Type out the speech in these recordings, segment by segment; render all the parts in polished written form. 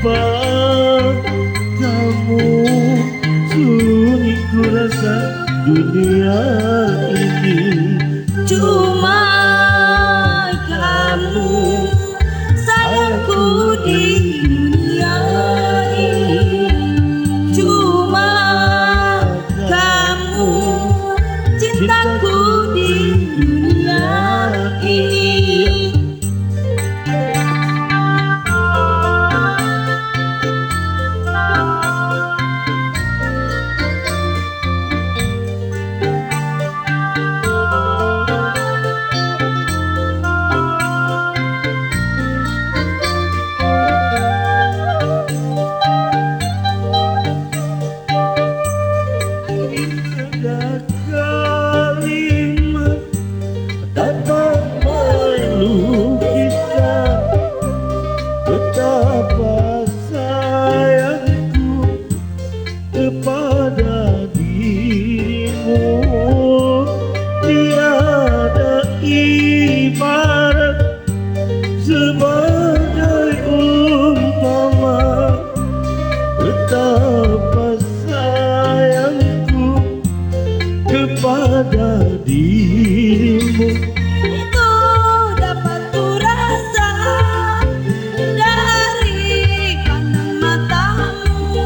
Tanpa kamu sunyi ku rasa dunia ini. Cuma kamu sayangku di dunia ini. Cuma kamu cintaku di dunia ini. Ada kalimat dapat melukiskan betapa sayangku kepada dirimu. Tiada ibarat sebagai umpama betapa sayangku kepada dirimu. Itu dapat ku rasa dari pandang matamu.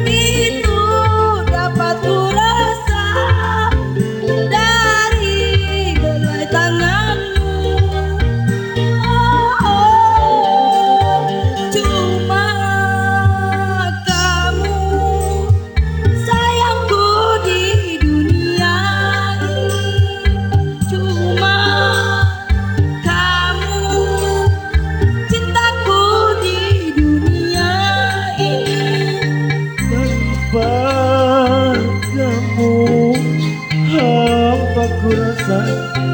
Itu dapat ku rasa dari helai tanganmu. Oh, cuma kamu sayangku di dunia ini. Cuma kamu cintaku di dunia ini. Tanpa kamu hampa ku rasa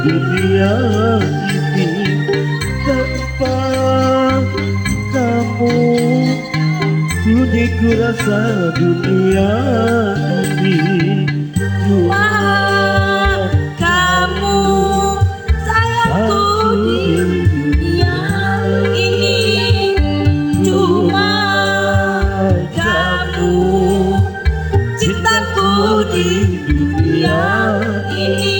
dunia ini. Tanpa kamu sunyi ku rasa dunia ini. Cuma kamu sayangku di dunia ini. Cuma kamu cintaku di dunia ini.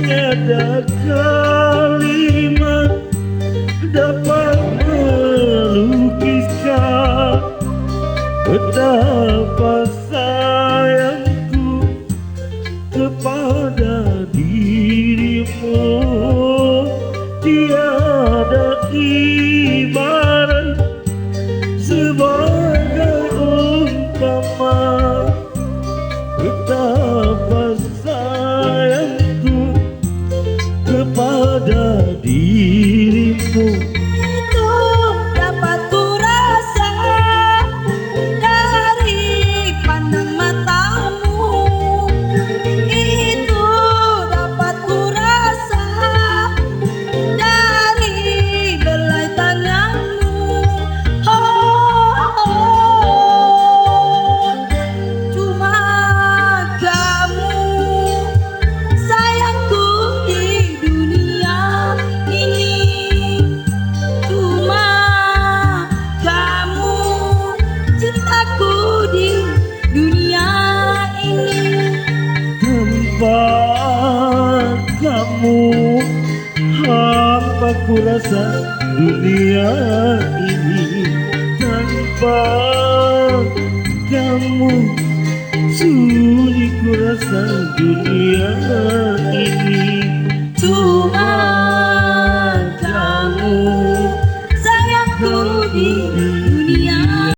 Ada kalimat dapat melukiskan betapa sayangku kepada dirimu. Tiada ibarat sebagai umpama betapa sayangku kepada dirimu. Itu dapat ku rasa dari pandang matamu. Itu dapat ku rasa dari helai tanganmu. Oh, cuma kamu sayangku di dunia ini. Cuma kamu cintaku di dunia ini. Tanpa kamu hampa ku rasa dunia ini. Tanpa kamu sunyi ku rasa dunia ini.